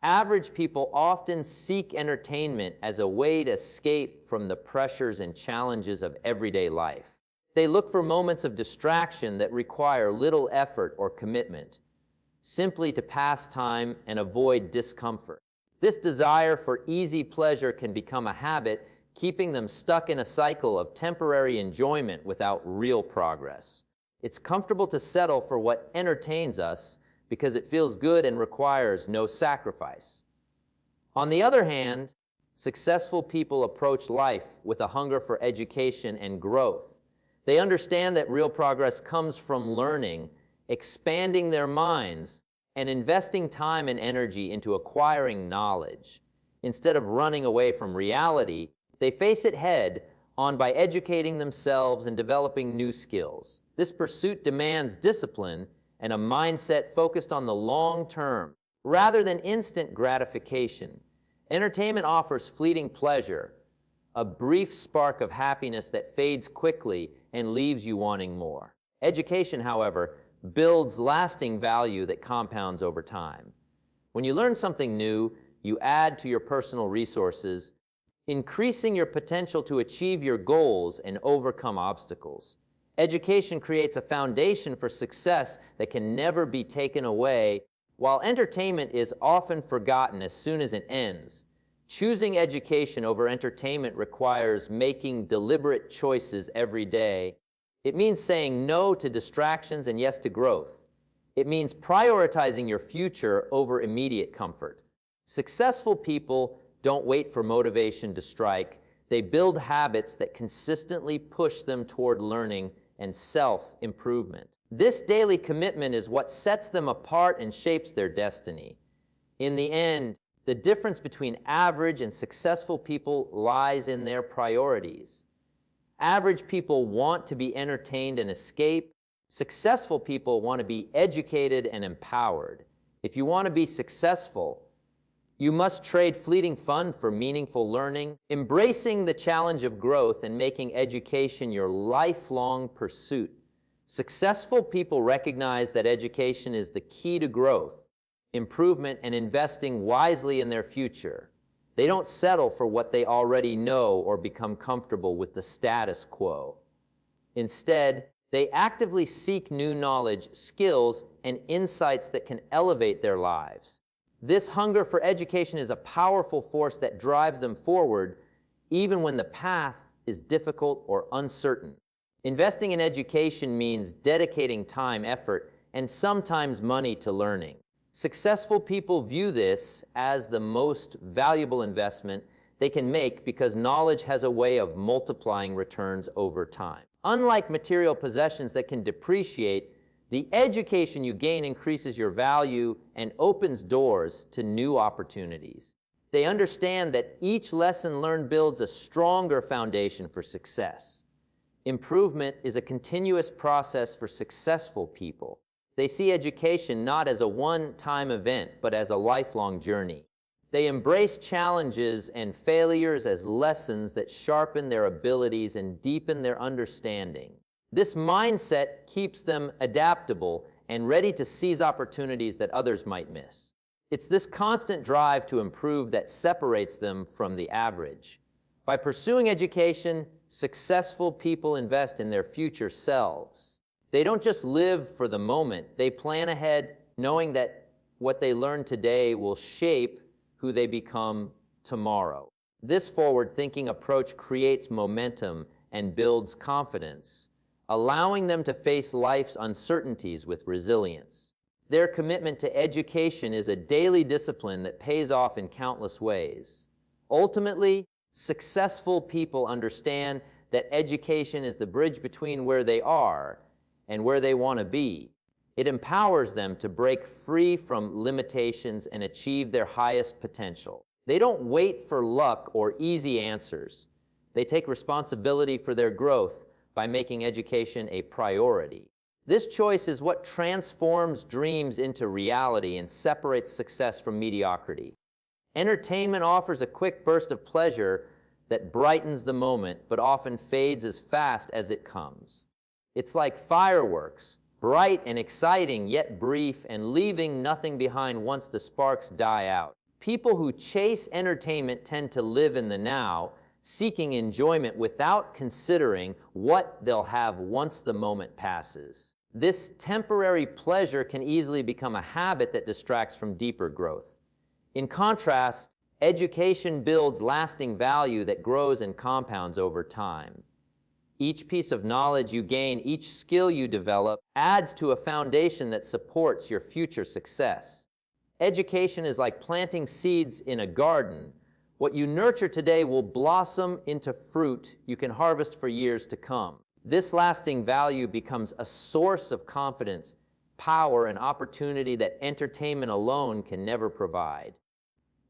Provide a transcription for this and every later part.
Average people often seek entertainment as a way to escape from the pressures and challenges of everyday life. They look for moments of distraction that require little effort or commitment, simply to pass time and avoid discomfort. This desire for easy pleasure can become a habit, keeping them stuck in a cycle of temporary enjoyment without real progress. It's comfortable to settle for what entertains us because it feels good and requires no sacrifice. On the other hand, successful people approach life with a hunger for education and growth. They understand that real progress comes from learning, expanding their minds, and investing time and energy into acquiring knowledge. Instead of running away from reality, they face it head on by educating themselves and developing new skills. This pursuit demands discipline and a mindset focused on the long term, rather than instant gratification. Entertainment offers fleeting pleasure, a brief spark of happiness that fades quickly and leaves you wanting more. Education, however, builds lasting value that compounds over time. When you learn something new, you add to your personal resources, increasing your potential to achieve your goals and overcome obstacles. Education creates a foundation for success that can never be taken away, while entertainment is often forgotten as soon as it ends. Choosing education over entertainment requires making deliberate choices every day. It means saying no to distractions and yes to growth. It means prioritizing your future over immediate comfort. Successful people don't wait for motivation to strike. They build habits that consistently push them toward learning and self-improvement. This daily commitment is what sets them apart and shapes their destiny. In the end, the difference between average and successful people lies in their priorities. Average people want to be entertained and escape. Successful people want to be educated and empowered. If you want to be successful, you must trade fleeting fun for meaningful learning, embracing the challenge of growth and making education your lifelong pursuit. Successful people recognize that education is the key to growth, improvement, and investing wisely in their future. They don't settle for what they already know or become comfortable with the status quo. Instead, they actively seek new knowledge, skills, and insights that can elevate their lives. This hunger for education is a powerful force that drives them forward, even when the path is difficult or uncertain. Investing in education means dedicating time, effort, and sometimes money to learning. Successful people view this as the most valuable investment they can make because knowledge has a way of multiplying returns over time. Unlike material possessions that can depreciate, the education you gain increases your value and opens doors to new opportunities. They understand that each lesson learned builds a stronger foundation for success. Improvement is a continuous process for successful people. They see education not as a one-time event, but as a lifelong journey. They embrace challenges and failures as lessons that sharpen their abilities and deepen their understanding. This mindset keeps them adaptable and ready to seize opportunities that others might miss. It's this constant drive to improve that separates them from the average. By pursuing education, successful people invest in their future selves. They don't just live for the moment. They plan ahead, knowing that what they learn today will shape who they become tomorrow. This forward-thinking approach creates momentum and builds confidence, allowing them to face life's uncertainties with resilience. Their commitment to education is a daily discipline that pays off in countless ways. Ultimately, successful people understand that education is the bridge between where they are and where they want to be. It empowers them to break free from limitations and achieve their highest potential. They don't wait for luck or easy answers. They take responsibility for their growth by making education a priority. This choice is what transforms dreams into reality and separates success from mediocrity. Entertainment offers a quick burst of pleasure that brightens the moment, but often fades as fast as it comes. It's like fireworks, bright and exciting, yet brief, and leaving nothing behind once the sparks die out. People who chase entertainment tend to live in the now, seeking enjoyment without considering what they'll have once the moment passes. This temporary pleasure can easily become a habit that distracts from deeper growth. In contrast, education builds lasting value that grows and compounds over time. Each piece of knowledge you gain, each skill you develop, adds to a foundation that supports your future success. Education is like planting seeds in a garden. What you nurture today will blossom into fruit you can harvest for years to come. This lasting value becomes a source of confidence, power, and opportunity that entertainment alone can never provide.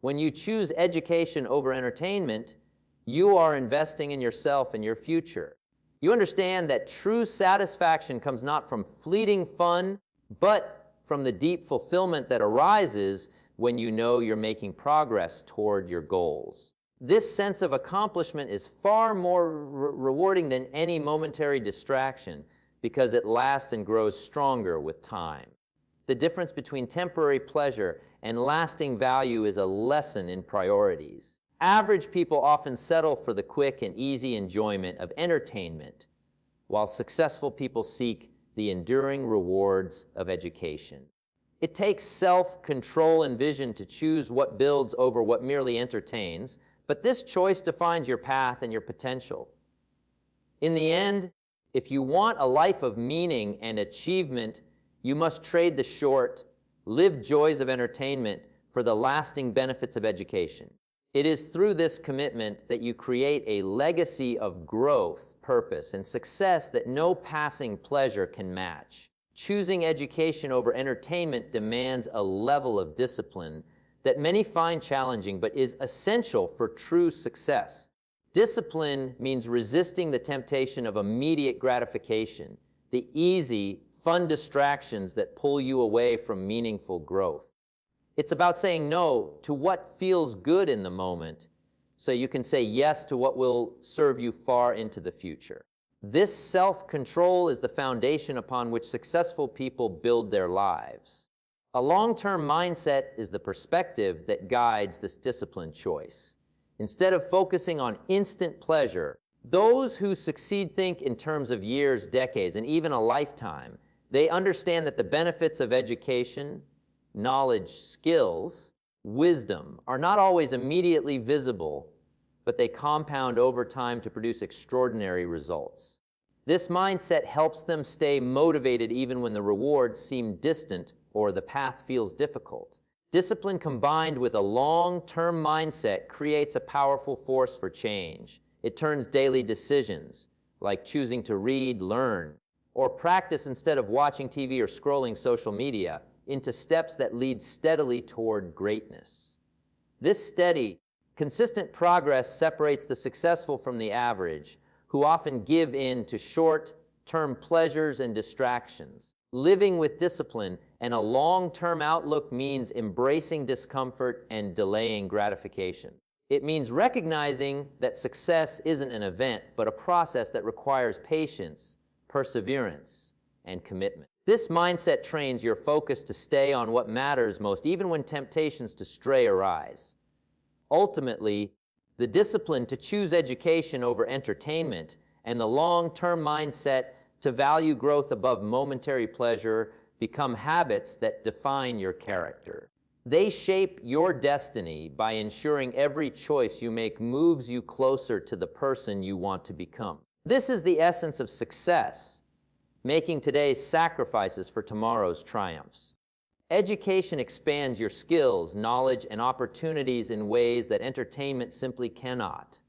When you choose education over entertainment, you are investing in yourself and your future. You understand that true satisfaction comes not from fleeting fun, but from the deep fulfillment that arises when you know you're making progress toward your goals. This sense of accomplishment is far more rewarding than any momentary distraction because it lasts and grows stronger with time. The difference between temporary pleasure and lasting value is a lesson in priorities. Average people often settle for the quick and easy enjoyment of entertainment, while successful people seek the enduring rewards of education. It takes self-control and vision to choose what builds over what merely entertains, but this choice defines your path and your potential. In the end, if you want a life of meaning and achievement, you must trade the short, lived joys of entertainment for the lasting benefits of education. It is through this commitment that you create a legacy of growth, purpose, and success that no passing pleasure can match. Choosing education over entertainment demands a level of discipline that many find challenging but is essential for true success. Discipline means resisting the temptation of immediate gratification, the easy, fun distractions that pull you away from meaningful growth. It's about saying no to what feels good in the moment so you can say yes to what will serve you far into the future. This self-control is the foundation upon which successful people build their lives. A long-term mindset is the perspective that guides this disciplined choice. Instead of focusing on instant pleasure, those who succeed think in terms of years, decades, and even a lifetime. They understand that the benefits of education, knowledge, skills, wisdom are not always immediately visible, but they compound over time to produce extraordinary results. This mindset helps them stay motivated even when the rewards seem distant or the path feels difficult. Discipline combined with a long-term mindset creates a powerful force for change. It turns daily decisions, like choosing to read, learn, or practice instead of watching TV or scrolling social media, into steps that lead steadily toward greatness. This steady, consistent progress separates the successful from the average, who often give in to short-term pleasures and distractions. Living with discipline and a long-term outlook means embracing discomfort and delaying gratification. It means recognizing that success isn't an event, but a process that requires patience, perseverance, and commitment. This mindset trains your focus to stay on what matters most, even when temptations to stray arise. Ultimately, the discipline to choose education over entertainment and the long-term mindset to value growth above momentary pleasure become habits that define your character. They shape your destiny by ensuring every choice you make moves you closer to the person you want to become. This is the essence of success, making today's sacrifices for tomorrow's triumphs. Education expands your skills, knowledge, and opportunities in ways that entertainment simply cannot.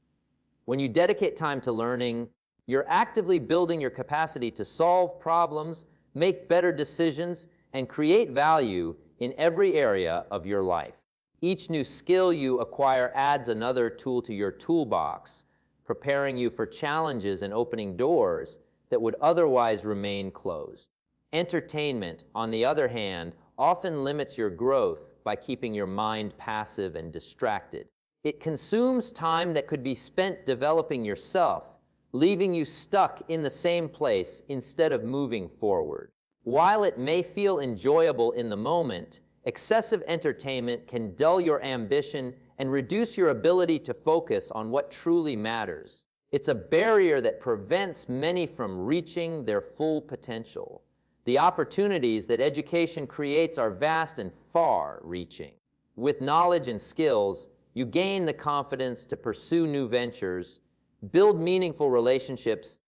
When you dedicate time to learning, you're actively building your capacity to solve problems, make better decisions, and create value in every area of your life. Each new skill you acquire adds another tool to your toolbox, preparing you for challenges and opening doors that would otherwise remain closed. Entertainment, on the other hand, often limits your growth by keeping your mind passive and distracted. It consumes time that could be spent developing yourself, leaving you stuck in the same place instead of moving forward. While it may feel enjoyable in the moment, Excessive entertainment can dull your ambition and reduce your ability to focus on what truly matters. It's a barrier that prevents many from reaching their full potential. The opportunities that education creates are vast and far-reaching. With knowledge and skills, you gain the confidence to pursue new ventures, build meaningful relationships,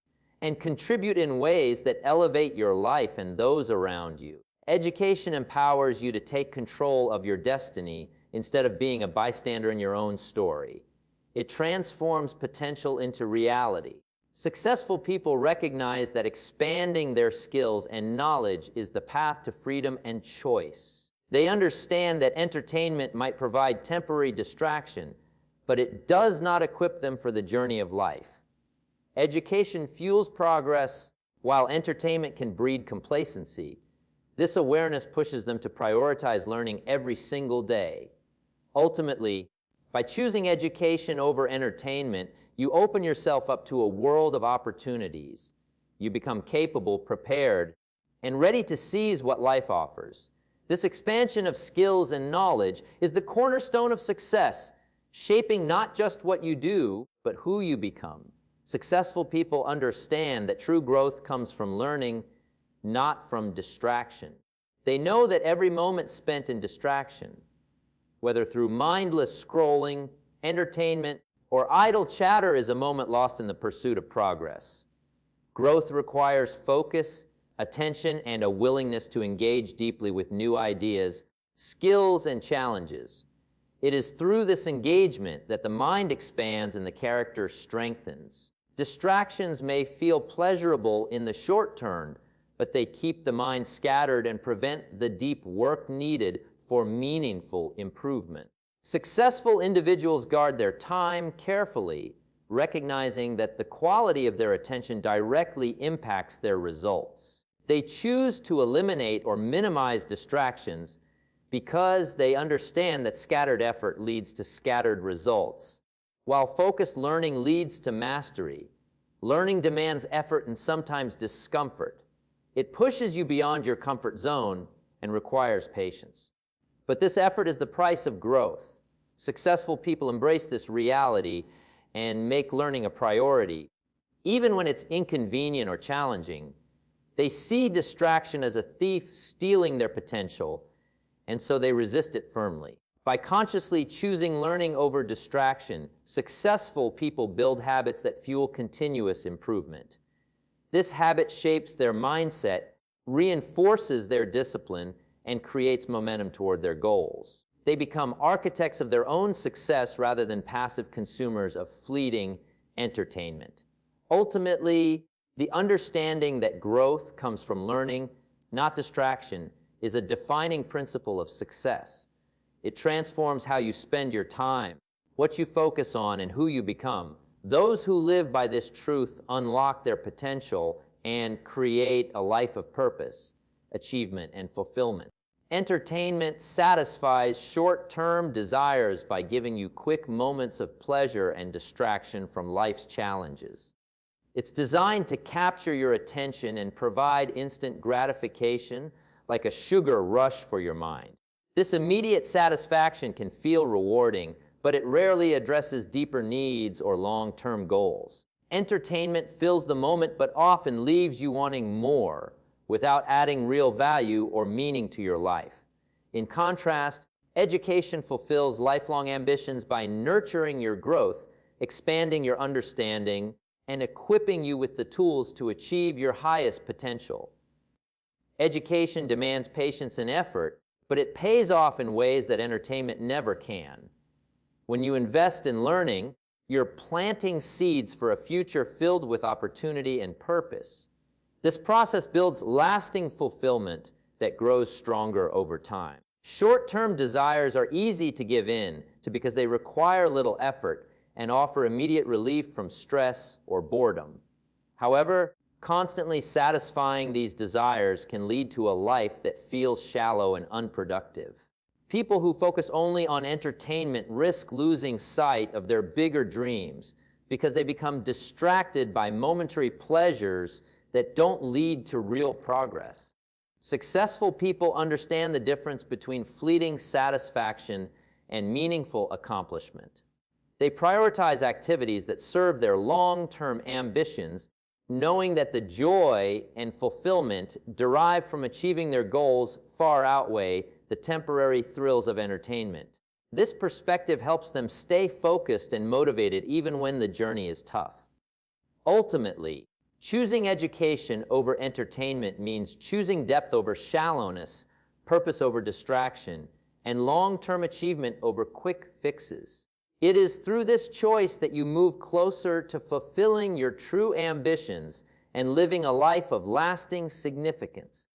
and contribute in ways that elevate your life and those around you. Education empowers you to take control of your destiny instead of being a bystander in your own story. It transforms potential into reality. Successful people recognize that expanding their skills and knowledge is the path to freedom and choice. They understand that entertainment might provide temporary distraction, but it does not equip them for the journey of life. Education fuels progress, while entertainment can breed complacency. This awareness pushes them to prioritize learning every single day. Ultimately, by choosing education over entertainment, you open yourself up to a world of opportunities. You become capable, prepared, and ready to seize what life offers. This expansion of skills and knowledge is the cornerstone of success, shaping not just what you do, but who you become. Successful people understand that true growth comes from learning, not from distraction. They know that every moment spent in distraction, whether through mindless scrolling, entertainment, or idle chatter, is a moment lost in the pursuit of progress. Growth requires focus, attention, and a willingness to engage deeply with new ideas, skills, and challenges. It is through this engagement that the mind expands and the character strengthens. Distractions may feel pleasurable in the short term, but they keep the mind scattered and prevent the deep work needed for meaningful improvement. Successful individuals guard their time carefully, recognizing that the quality of their attention directly impacts their results. They choose to eliminate or minimize distractions because they understand that scattered effort leads to scattered results. While focused learning leads to mastery, learning demands effort and sometimes discomfort. It pushes you beyond your comfort zone and requires patience. But this effort is the price of growth. Successful people embrace this reality and make learning a priority. Even when it's inconvenient or challenging, they see distraction as a thief stealing their potential, and so they resist it firmly. By consciously choosing learning over distraction, successful people build habits that fuel continuous improvement. This habit shapes their mindset, reinforces their discipline, and creates momentum toward their goals. They become architects of their own success rather than passive consumers of fleeting entertainment. Ultimately, the understanding that growth comes from learning, not distraction, is a defining principle of success. It transforms how you spend your time, what you focus on, and who you become. Those who live by this truth unlock their potential and create a life of purpose, achievement, and fulfillment. Entertainment satisfies short-term desires by giving you quick moments of pleasure and distraction from life's challenges. It's designed to capture your attention and provide instant gratification, like a sugar rush for your mind. This immediate satisfaction can feel rewarding, but it rarely addresses deeper needs or long-term goals. Entertainment fills the moment but often leaves you wanting more, without adding real value or meaning to your life. In contrast, education fulfills lifelong ambitions by nurturing your growth, expanding your understanding, and equipping you with the tools to achieve your highest potential. Education demands patience and effort, but it pays off in ways that entertainment never can. When you invest in learning, you're planting seeds for a future filled with opportunity and purpose. This process builds lasting fulfillment that grows stronger over time. Short-term desires are easy to give in to because they require little effort and offer immediate relief from stress or boredom. However, constantly satisfying these desires can lead to a life that feels shallow and unproductive. People who focus only on entertainment risk losing sight of their bigger dreams because they become distracted by momentary pleasures that don't lead to real progress. Successful people understand the difference between fleeting satisfaction and meaningful accomplishment. They prioritize activities that serve their long-term ambitions, knowing that the joy and fulfillment derived from achieving their goals far outweigh the temporary thrills of entertainment. This perspective helps them stay focused and motivated even when the journey is tough. Ultimately, choosing education over entertainment means choosing depth over shallowness, purpose over distraction, and long-term achievement over quick fixes. It is through this choice that you move closer to fulfilling your true ambitions and living a life of lasting significance.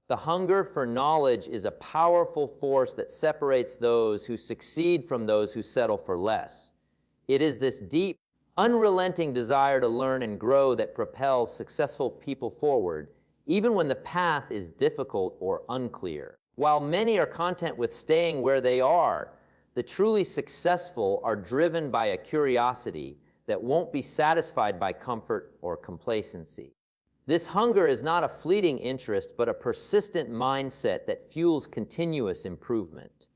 The hunger for knowledge is a powerful force that separates those who succeed from those who settle for less. It is this deep, unrelenting desire to learn and grow that propels successful people forward, even when the path is difficult or unclear. While many are content with staying where they are, the truly successful are driven by a curiosity that won't be satisfied by comfort or complacency. This hunger is not a fleeting interest, but a persistent mindset that fuels continuous improvement.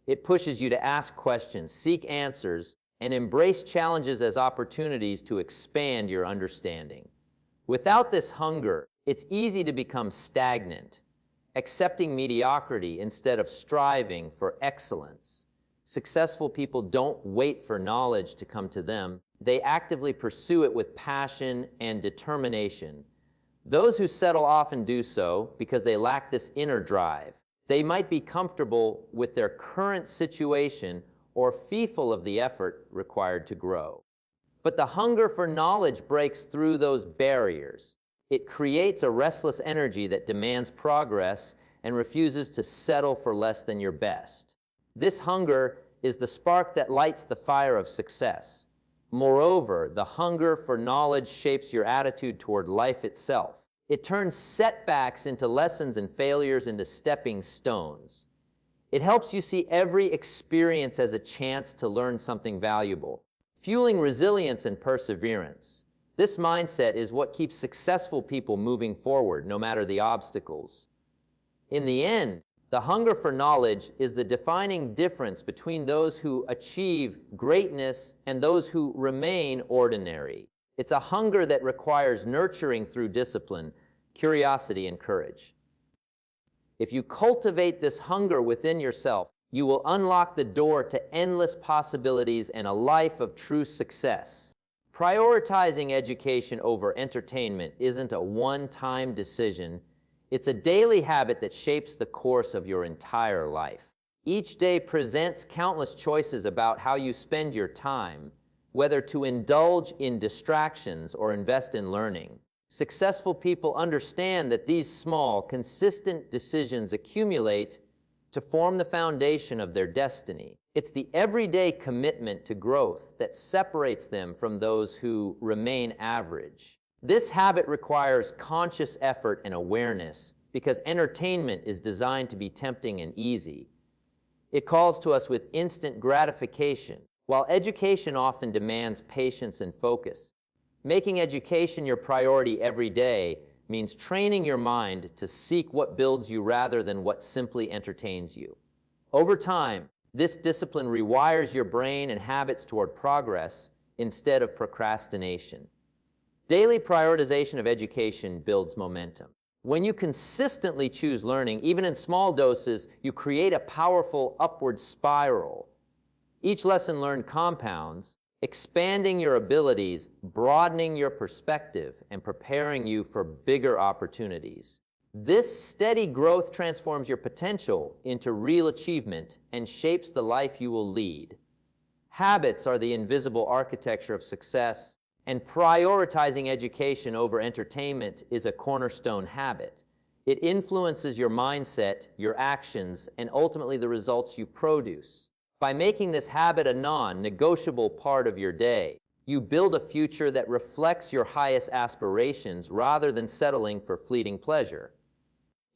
It pushes you to ask questions, seek answers, and embrace challenges as opportunities to expand your understanding. Without this hunger, it's easy to become stagnant, accepting mediocrity instead of striving for excellence. Successful people don't wait for knowledge to come to them. They actively pursue it with passion and determination. Those who settle often do so because they lack this inner drive. They might be comfortable with their current situation or fearful of the effort required to grow. But the hunger for knowledge breaks through those barriers. It creates a restless energy that demands progress and refuses to settle for less than your best. This hunger is the spark that lights the fire of success. Moreover, the hunger for knowledge shapes your attitude toward life itself. It turns setbacks into lessons and failures into stepping stones. It helps you see every experience as a chance to learn something valuable, fueling resilience and perseverance. This mindset is what keeps successful people moving forward, no matter the obstacles. In the end, the hunger for knowledge is the defining difference between those who achieve greatness and those who remain ordinary. It's a hunger that requires nurturing through discipline, curiosity, and courage. If you cultivate this hunger within yourself, you will unlock the door to endless possibilities and a life of true success. Prioritizing education over entertainment isn't a one-time decision. It's a daily habit that shapes the course of your entire life. Each day presents countless choices about how you spend your time, whether to indulge in distractions or invest in learning. Successful people understand that these small, consistent decisions accumulate to form the foundation of their destiny. It's the everyday commitment to growth that separates them from those who remain average. This habit requires conscious effort and awareness because entertainment is designed to be tempting and easy. It calls to us with instant gratification, while education often demands patience and focus. Making education your priority every day means training your mind to seek what builds you rather than what simply entertains you. Over time, this discipline rewires your brain and habits toward progress instead of procrastination. Daily prioritization of education builds momentum. When you consistently choose learning, even in small doses, you create a powerful upward spiral. Each lesson learned compounds, expanding your abilities, broadening your perspective, and preparing you for bigger opportunities. This steady growth transforms your potential into real achievement and shapes the life you will lead. Habits are the invisible architecture of success, and prioritizing education over entertainment is a cornerstone habit. It influences your mindset, your actions, and ultimately the results you produce. By making this habit a non-negotiable part of your day, you build a future that reflects your highest aspirations rather than settling for fleeting pleasure.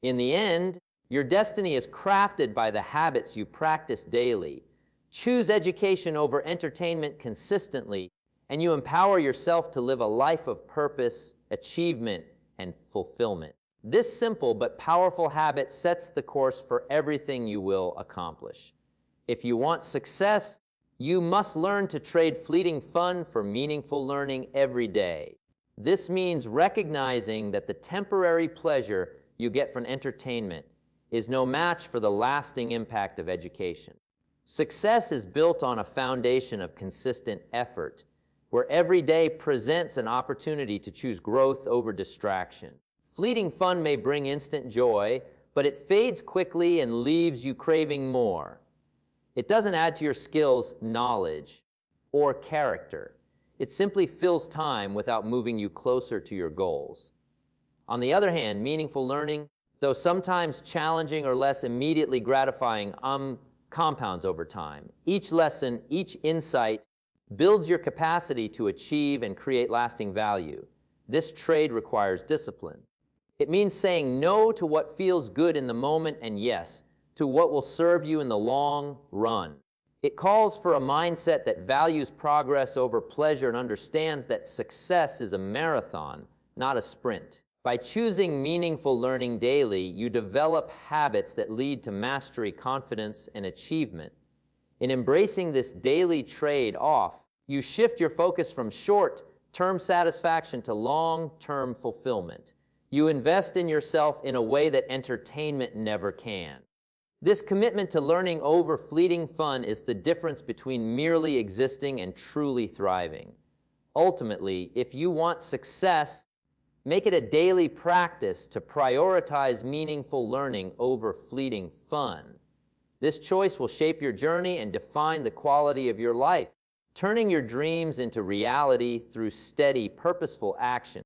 In the end, your destiny is crafted by the habits you practice daily. Choose education over entertainment consistently, and you empower yourself to live a life of purpose, achievement, and fulfillment. This simple but powerful habit sets the course for everything you will accomplish. If you want success, you must learn to trade fleeting fun for meaningful learning every day. This means recognizing that the temporary pleasure you get from entertainment is no match for the lasting impact of education. Success is built on a foundation of consistent effort, where every day presents an opportunity to choose growth over distraction. Fleeting fun may bring instant joy, but it fades quickly and leaves you craving more. It doesn't add to your skills, knowledge, or character. It simply fills time without moving you closer to your goals. On the other hand, meaningful learning, though sometimes challenging or less immediately gratifying, compounds over time. Each lesson, each insight builds your capacity to achieve and create lasting value. This trade requires discipline. It means saying no to what feels good in the moment and yes to what will serve you in the long run. It calls for a mindset that values progress over pleasure and understands that success is a marathon, not a sprint. By choosing meaningful learning daily, you develop habits that lead to mastery, confidence, and achievement. In embracing this daily trade-off, you shift your focus from short-term satisfaction to long-term fulfillment. You invest in yourself in a way that entertainment never can. This commitment to learning over fleeting fun is the difference between merely existing and truly thriving. Ultimately, if you want success, make it a daily practice to prioritize meaningful learning over fleeting fun. This choice will shape your journey and define the quality of your life, turning your dreams into reality through steady, purposeful action.